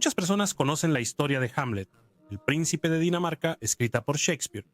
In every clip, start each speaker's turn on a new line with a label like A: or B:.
A: Muchas personas conocen la historia de Hamlet, el príncipe de Dinamarca, escrita por Shakespeare,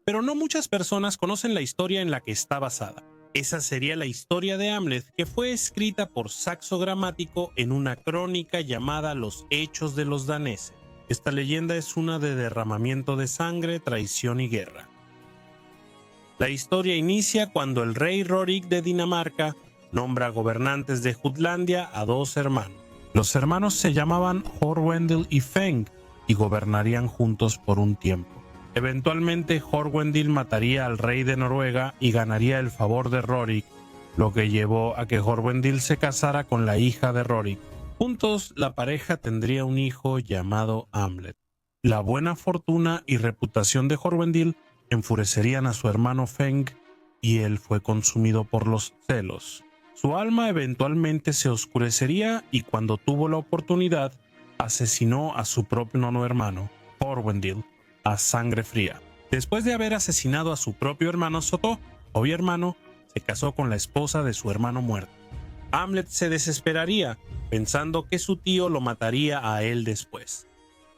A: pero no muchas personas conocen la historia en la que está basada. Esa sería la historia de Hamlet, que fue escrita por Saxo Gramático en una crónica llamada Los Hechos de los Daneses. Esta leyenda es una de derramamiento de sangre, traición y guerra. La historia inicia cuando el rey Rorik de Dinamarca nombra gobernantes de Jutlandia a dos hermanos. Los hermanos se llamaban Horwendil y Feng y gobernarían juntos por un tiempo. Eventualmente Horwendil mataría al rey de Noruega y ganaría el favor de Rorik, lo que llevó a que Horwendil se casara con la hija de Rorik. Juntos la pareja tendría un hijo llamado Hamlet. La buena fortuna y reputación de Horwendil enfurecerían a su hermano Feng y él fue consumido por los celos. Su alma eventualmente se oscurecería y cuando tuvo la oportunidad asesinó a su propio nono hermano, Horwendil, a sangre fría. Después de haber asesinado a su propio hermano Sotto, obvio hermano, se casó con la esposa de su hermano muerto. Hamlet se desesperaría, pensando que su tío lo mataría a él después.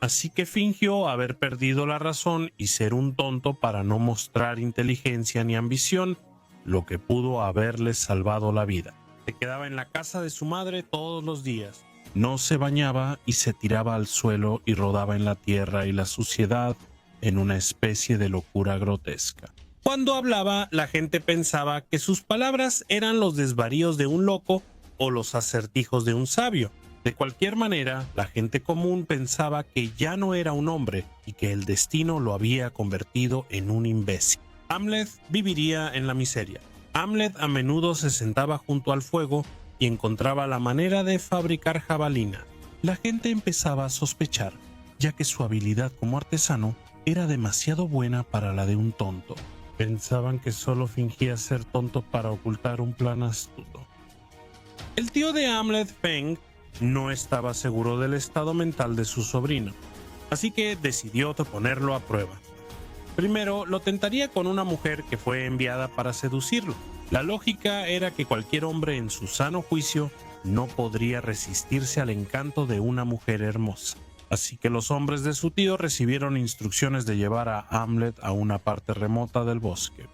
A: Así que fingió haber perdido la razón y ser un tonto para no mostrar inteligencia ni ambición, lo que pudo haberle salvado la vida. Se quedaba en la casa de su madre todos los días. No se bañaba y se tiraba al suelo y rodaba en la tierra y la suciedad en una especie de locura grotesca. Cuando hablaba, la gente pensaba que sus palabras eran los desvaríos de un loco o los acertijos de un sabio. De cualquier manera, la gente común pensaba que ya no era un hombre y que el destino lo había convertido en un imbécil. Hamlet viviría en la miseria. Hamlet a menudo se sentaba junto al fuego y encontraba la manera de fabricar jabalina. La gente empezaba a sospechar, ya que su habilidad como artesano era demasiado buena para la de un tonto. Pensaban que solo fingía ser tonto para ocultar un plan astuto. El tío de Hamlet, Feng, no estaba seguro del estado mental de su sobrino, así que decidió ponerlo a prueba. Primero, lo tentaría con una mujer que fue enviada para seducirlo. La lógica era que cualquier hombre en su sano juicio no podría resistirse al encanto de una mujer hermosa. Así que los hombres de su tío recibieron instrucciones de llevar a Hamlet a una parte remota del bosque.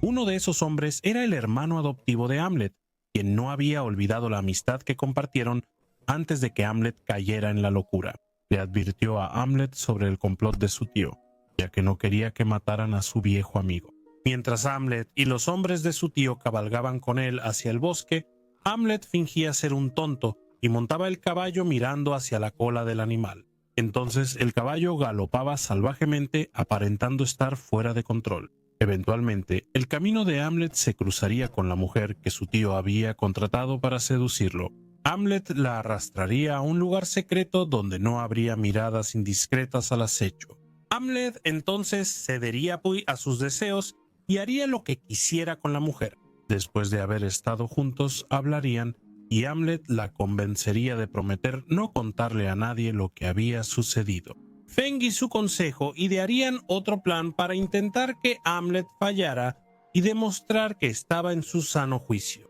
A: Uno de esos hombres era el hermano adoptivo de Hamlet, quien no había olvidado la amistad que compartieron antes de que Hamlet cayera en la locura. Le advirtió a Hamlet sobre el complot de su tío, ya que no quería que mataran a su viejo amigo. Mientras Hamlet y los hombres de su tío cabalgaban con él hacia el bosque, Hamlet fingía ser un tonto y montaba el caballo mirando hacia la cola del animal. Entonces el caballo galopaba salvajemente, aparentando estar fuera de control. Eventualmente, el camino de Hamlet se cruzaría con la mujer que su tío había contratado para seducirlo. Hamlet la arrastraría a un lugar secreto donde no habría miradas indiscretas al acecho. Hamlet entonces cedería a sus deseos y haría lo que quisiera con la mujer. Después de haber estado juntos, hablarían y Hamlet la convencería de prometer no contarle a nadie lo que había sucedido. Feng y su consejo idearían otro plan para intentar que Hamlet fallara y demostrar que estaba en su sano juicio.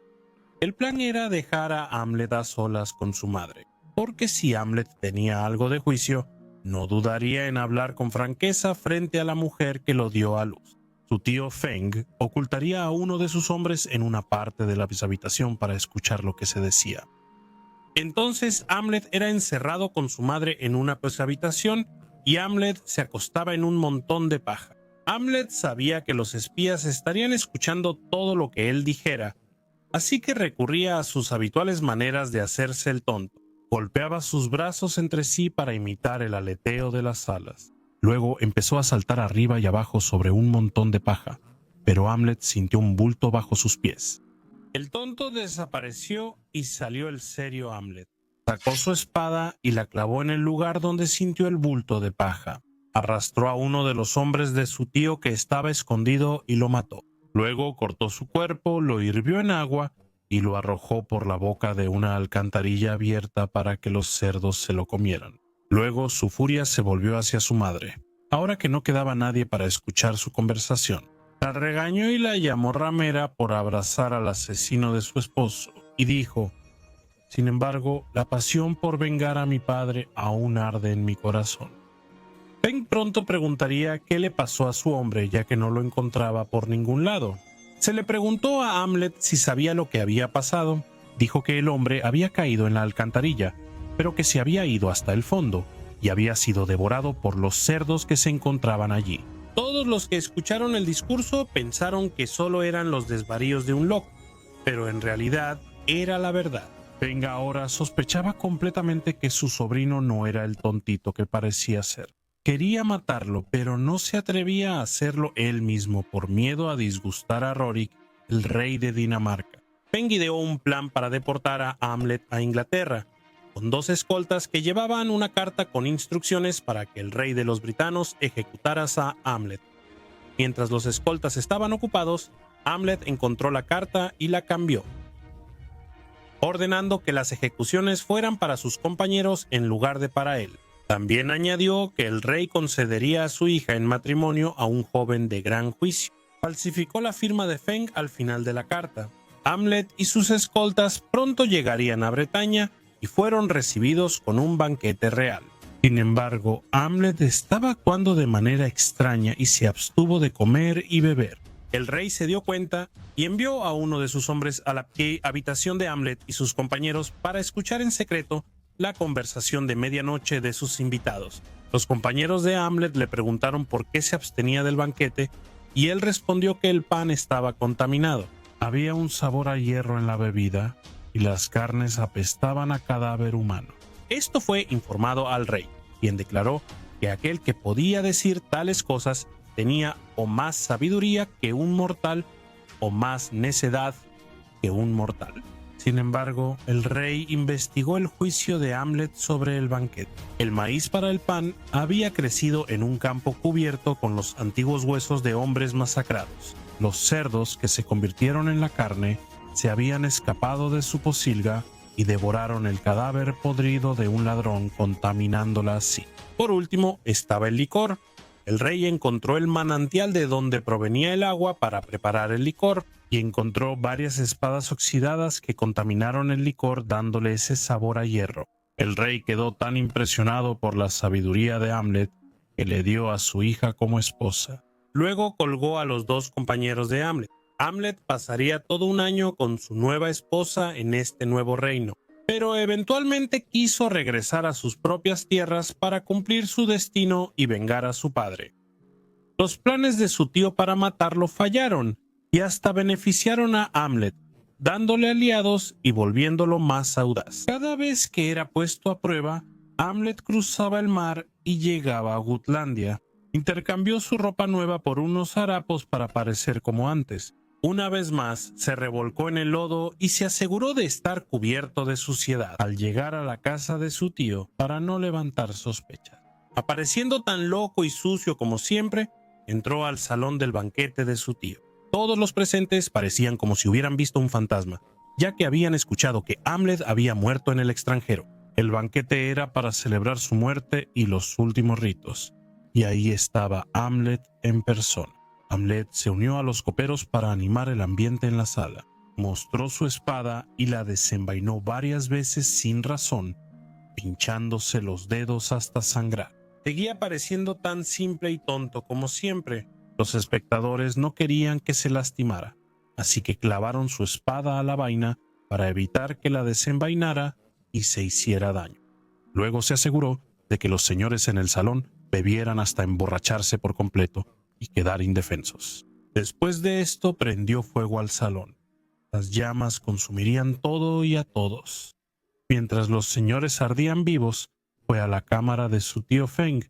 A: El plan era dejar a Hamlet a solas con su madre, porque si Hamlet tenía algo de juicio, no dudaría en hablar con franqueza frente a la mujer que lo dio a luz. Su tío Feng ocultaría a uno de sus hombres en una parte de la habitación para escuchar lo que se decía. Entonces Hamlet era encerrado con su madre en una habitación y Hamlet se acostaba en un montón de paja. Hamlet sabía que los espías estarían escuchando todo lo que él dijera, así que recurría a sus habituales maneras de hacerse el tonto. Golpeaba sus brazos entre sí para imitar el aleteo de las alas. Luego empezó a saltar arriba y abajo sobre un montón de paja, pero Hamlet sintió un bulto bajo sus pies. El tonto desapareció y salió el serio Hamlet. Sacó su espada y la clavó en el lugar donde sintió el bulto de paja. Arrastró a uno de los hombres de su tío que estaba escondido y lo mató. Luego cortó su cuerpo, lo hirvió en agua y lo arrojó por la boca de una alcantarilla abierta para que los cerdos se lo comieran. Luego su furia se volvió hacia su madre, ahora que no quedaba nadie para escuchar su conversación. La regañó y la llamó ramera por abrazar al asesino de su esposo, y dijo: Sin embargo, la pasión por vengar a mi padre aún arde en mi corazón. Feng pronto preguntaría qué le pasó a su hombre, ya que no lo encontraba por ningún lado. Se le preguntó a Hamlet si sabía lo que había pasado. Dijo que el hombre había caído en la alcantarilla, pero que se había ido hasta el fondo y había sido devorado por los cerdos que se encontraban allí. Todos los que escucharon el discurso pensaron que solo eran los desvaríos de un loco, pero en realidad era la verdad. Feng ahora sospechaba completamente que su sobrino no era el tontito que parecía ser. Quería matarlo, pero no se atrevía a hacerlo él mismo por miedo a disgustar a Rorik, el rey de Dinamarca. Feng ideó un plan para deportar a Hamlet a Inglaterra, con 2 escoltas que llevaban una carta con instrucciones para que el rey de los britanos ejecutara a Hamlet. Mientras los escoltas estaban ocupados, Hamlet encontró la carta y la cambió, ordenando que las ejecuciones fueran para sus compañeros en lugar de para él. También añadió que el rey concedería a su hija en matrimonio a un joven de gran juicio. Falsificó la firma de Feng al final de la carta. Hamlet y sus escoltas pronto llegarían a Bretaña y fueron recibidos con un banquete real. Sin embargo, Hamlet estaba actuando de manera extraña y se abstuvo de comer y beber. El rey se dio cuenta y envió a uno de sus hombres a la habitación de Hamlet y sus compañeros para escuchar en secreto la conversación de medianoche de sus invitados. Los compañeros de Hamlet le preguntaron por qué se abstenía del banquete y él respondió que el pan estaba contaminado. Había un sabor a hierro en la bebida y las carnes apestaban a cadáver humano. Esto fue informado al rey, quien declaró que aquel que podía decir tales cosas tenía o más sabiduría que un mortal o más necedad que un mortal. Sin embargo, el rey investigó el juicio de Hamlet sobre el banquete. El maíz para el pan había crecido en un campo cubierto con los antiguos huesos de hombres masacrados. Los cerdos que se convirtieron en la carne se habían escapado de su pocilga y devoraron el cadáver podrido de un ladrón, contaminándola así. Por último, estaba el licor. El rey encontró el manantial de donde provenía el agua para preparar el licor y encontró varias espadas oxidadas que contaminaron el licor, dándole ese sabor a hierro. El rey quedó tan impresionado por la sabiduría de Hamlet que le dio a su hija como esposa. Luego colgó a los 2 compañeros de Hamlet. Hamlet pasaría todo un año con su nueva esposa en este nuevo reino, pero eventualmente quiso regresar a sus propias tierras para cumplir su destino y vengar a su padre. Los planes de su tío para matarlo fallaron y hasta beneficiaron a Hamlet, dándole aliados y volviéndolo más audaz. Cada vez que era puesto a prueba, Hamlet cruzaba el mar y llegaba a Gutlandia. Intercambió su ropa nueva por unos harapos para parecer como antes. Una vez más, se revolcó en el lodo y se aseguró de estar cubierto de suciedad al llegar a la casa de su tío para no levantar sospechas. Apareciendo tan loco y sucio como siempre, entró al salón del banquete de su tío. Todos los presentes parecían como si hubieran visto un fantasma, ya que habían escuchado que Hamlet había muerto en el extranjero. El banquete era para celebrar su muerte y los últimos ritos, y ahí estaba Hamlet en persona. Hamlet se unió a los coperos para animar el ambiente en la sala. Mostró su espada y la desenvainó varias veces sin razón, pinchándose los dedos hasta sangrar. Seguía pareciendo tan simple y tonto como siempre. Los espectadores no querían que se lastimara, así que clavaron su espada a la vaina para evitar que la desenvainara y se hiciera daño. Luego se aseguró de que los señores en el salón bebieran hasta emborracharse por completo y quedar indefensos. Después de esto prendió fuego al salón. Las llamas consumirían todo y a todos. Mientras los señores ardían vivos, fue a la cámara de su tío Feng,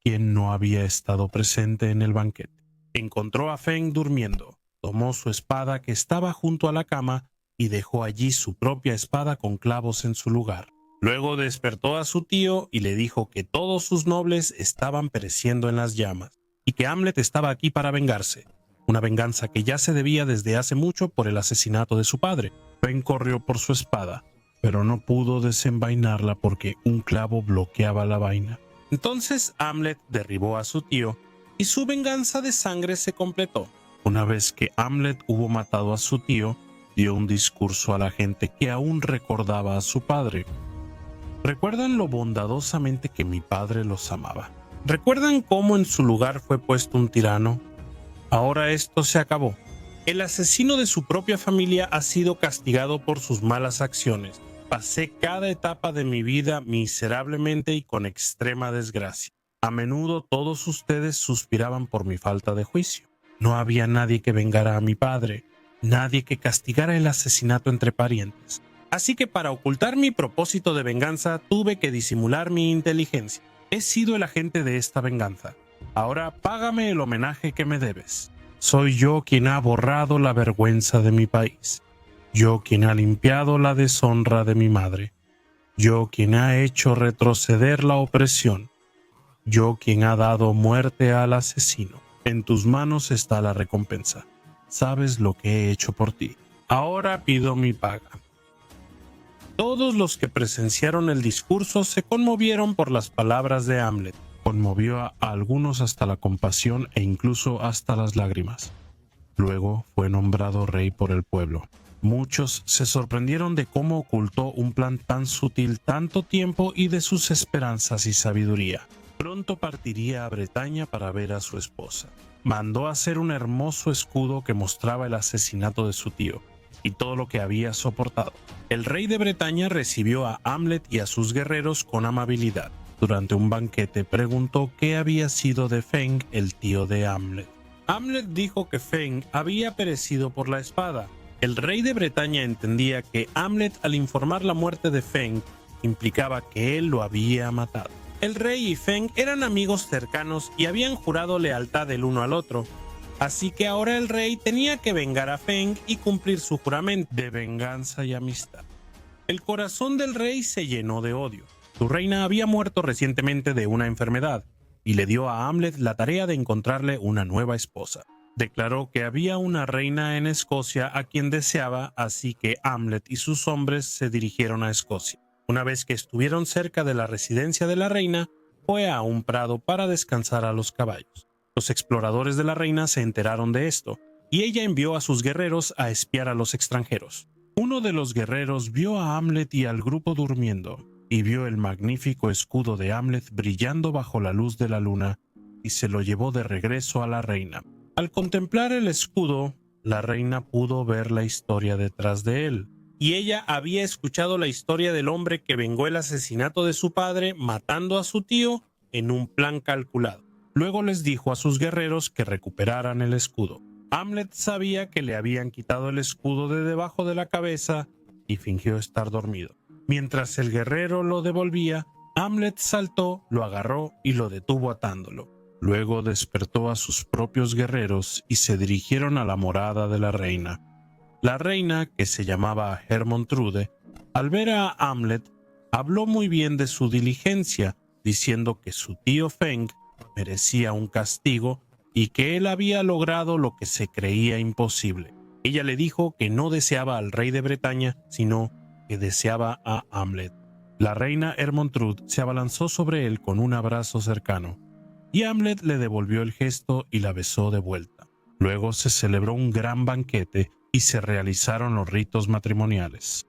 A: quien no había estado presente en el banquete. Encontró a Feng durmiendo, tomó su espada que estaba junto a la cama y dejó allí su propia espada con clavos en su lugar. Luego despertó a su tío y le dijo que todos sus nobles estaban pereciendo en las llamas y que Hamlet estaba aquí para vengarse, una venganza que ya se debía desde hace mucho por el asesinato de su padre. Feng corrió por su espada, pero no pudo desenvainarla porque un clavo bloqueaba la vaina. Entonces Hamlet derribó a su tío y su venganza de sangre se completó. Una vez que Hamlet hubo matado a su tío, dio un discurso a la gente que aún recordaba a su padre. ¿Recuerdan lo bondadosamente que mi padre los amaba? ¿Recuerdan cómo en su lugar fue puesto un tirano? Ahora esto se acabó. El asesino de su propia familia ha sido castigado por sus malas acciones. Pasé cada etapa de mi vida miserablemente y con extrema desgracia. A menudo todos ustedes suspiraban por mi falta de juicio. No había nadie que vengara a mi padre, nadie que castigara el asesinato entre parientes. Así que para ocultar mi propósito de venganza tuve que disimular mi inteligencia. He sido el agente de esta venganza. Ahora págame el homenaje que me debes. Soy yo quien ha borrado la vergüenza de mi país. Yo quien ha limpiado la deshonra de mi madre. Yo quien ha hecho retroceder la opresión. Yo quien ha dado muerte al asesino. En tus manos está la recompensa. Sabes lo que he hecho por ti. Ahora pido mi paga. Todos los que presenciaron el discurso se conmovieron por las palabras de Hamlet. Conmovió a algunos hasta la compasión e incluso hasta las lágrimas. Luego fue nombrado rey por el pueblo. Muchos se sorprendieron de cómo ocultó un plan tan sutil tanto tiempo y de sus esperanzas y sabiduría. Pronto partiría a Bretaña para ver a su esposa. Mandó hacer un hermoso escudo que mostraba el asesinato de su tío y todo lo que había soportado. El rey de Bretaña recibió a Hamlet y a sus guerreros con amabilidad. Durante un banquete preguntó qué había sido de Feng, el tío de Hamlet. Hamlet dijo que Feng había perecido por la espada. El rey de Bretaña entendía que Hamlet, al informar la muerte de Feng, implicaba que él lo había matado. El rey y Feng eran amigos cercanos y habían jurado lealtad el uno al otro. Así que ahora el rey tenía que vengar a Feng y cumplir su juramento de venganza y amistad. El corazón del rey se llenó de odio. Su reina había muerto recientemente de una enfermedad y le dio a Hamlet la tarea de encontrarle una nueva esposa. Declaró que había una reina en Escocia a quien deseaba, así que Hamlet y sus hombres se dirigieron a Escocia. Una vez que estuvieron cerca de la residencia de la reina, fue a un prado para descansar a los caballos. Los exploradores de la reina se enteraron de esto, y ella envió a sus guerreros a espiar a los extranjeros. Uno de los guerreros vio a Hamlet y al grupo durmiendo, y vio el magnífico escudo de Hamlet brillando bajo la luz de la luna, y se lo llevó de regreso a la reina. Al contemplar el escudo, la reina pudo ver la historia detrás de él. Y ella había escuchado la historia del hombre que vengó el asesinato de su padre matando a su tío en un plan calculado. Luego les dijo a sus guerreros que recuperaran el escudo. Hamlet sabía que le habían quitado el escudo de debajo de la cabeza y fingió estar dormido. Mientras el guerrero lo devolvía, Hamlet saltó, lo agarró y lo detuvo atándolo. Luego despertó a sus propios guerreros y se dirigieron a la morada de la reina. La reina, que se llamaba Hermontrude, al ver a Hamlet, habló muy bien de su diligencia, diciendo que su tío Feng merecía un castigo y que él había logrado lo que se creía imposible. Ella le dijo que no deseaba al rey de Bretaña, sino que deseaba a Hamlet. La reina Hermontrude se abalanzó sobre él con un abrazo cercano, y Hamlet le devolvió el gesto y la besó de vuelta. Luego se celebró un gran banquete y se realizaron los ritos matrimoniales.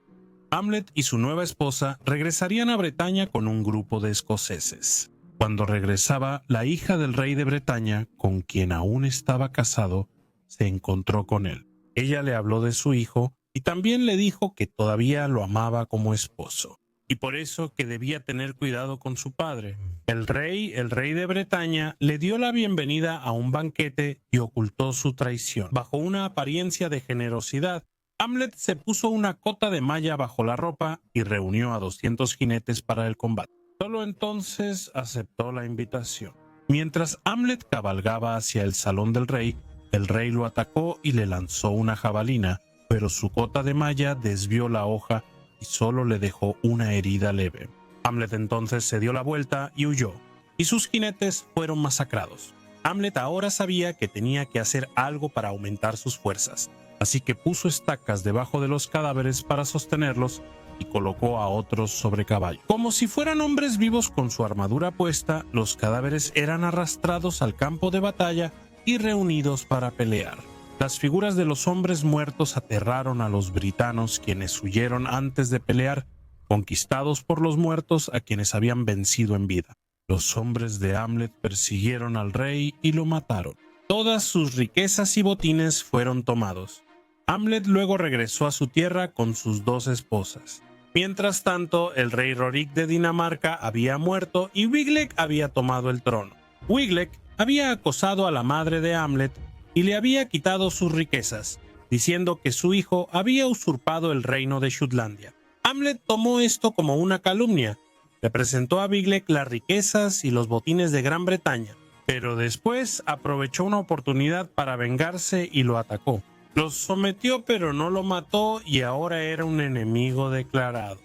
A: Hamlet y su nueva esposa regresarían a Bretaña con un grupo de escoceses. Cuando regresaba, la hija del rey de Bretaña, con quien aún estaba casado, se encontró con él. Ella le habló de su hijo y también le dijo que todavía lo amaba como esposo, y por eso que debía tener cuidado con su padre. El rey de Bretaña, le dio la bienvenida a un banquete y ocultó su traición. Bajo una apariencia de generosidad, Hamlet se puso una cota de malla bajo la ropa y reunió a 200 jinetes para el combate. Solo entonces aceptó la invitación. Mientras Hamlet cabalgaba hacia el salón del rey, el rey lo atacó y le lanzó una jabalina, pero su cota de malla desvió la hoja y solo le dejó una herida leve. Hamlet entonces se dio la vuelta y huyó, y sus jinetes fueron masacrados. Hamlet ahora sabía que tenía que hacer algo para aumentar sus fuerzas, así que puso estacas debajo de los cadáveres para sostenerlos y colocó a otros sobre caballo. Como si fueran hombres vivos con su armadura puesta, los cadáveres eran arrastrados al campo de batalla y reunidos para pelear. Las figuras de los hombres muertos aterraron a los britanos, quienes huyeron antes de pelear, conquistados por los muertos a quienes habían vencido en vida. Los hombres de Hamlet persiguieron al rey y lo mataron. Todas sus riquezas y botines fueron tomados. Hamlet luego regresó a su tierra con sus 2 esposas. Mientras tanto, el rey Rorik de Dinamarca había muerto y Wiglaf había tomado el trono. Wiglaf había acosado a la madre de Hamlet y le había quitado sus riquezas, diciendo que su hijo había usurpado el reino de Jutlandia. Hamlet tomó esto como una calumnia. Le presentó a Wiglaf las riquezas y los botines de Gran Bretaña, pero después aprovechó una oportunidad para vengarse y lo atacó. Lo sometió pero no lo mató y ahora era un enemigo declarado.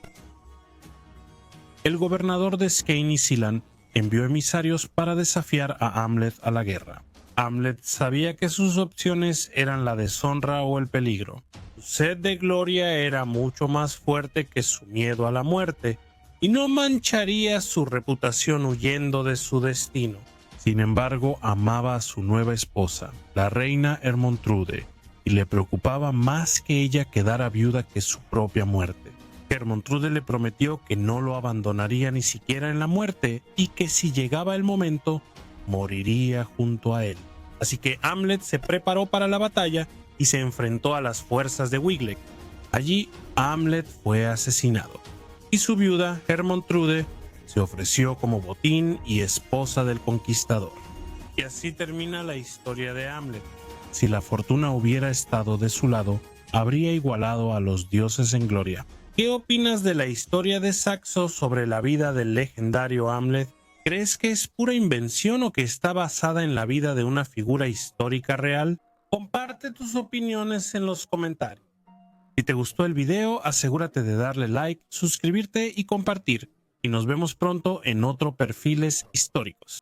A: El gobernador de Skane y Sealand envió emisarios para desafiar a Hamlet a la guerra. Hamlet sabía que sus opciones eran la deshonra o el peligro. Su sed de gloria era mucho más fuerte que su miedo a la muerte, y no mancharía su reputación huyendo de su destino. Sin embargo, amaba a su nueva esposa, la reina Hermontrude, y le preocupaba más que ella quedara viuda que su propia muerte. Hermontrude le prometió que no lo abandonaría ni siquiera en la muerte y que si llegaba el momento, moriría junto a él. Así que Hamlet se preparó para la batalla y se enfrentó a las fuerzas de Wiglaf. Allí Hamlet fue asesinado y su viuda Hermontrude se ofreció como botín y esposa del conquistador. Y así termina la historia de Hamlet. Si la fortuna hubiera estado de su lado, habría igualado a los dioses en gloria. ¿Qué opinas de la historia de Saxo sobre la vida del legendario Hamlet? ¿Crees que es pura invención o que está basada en la vida de una figura histórica real? Comparte tus opiniones en los comentarios. Si te gustó el video, asegúrate de darle like, suscribirte y compartir. Y nos vemos pronto en otro Perfiles Históricos.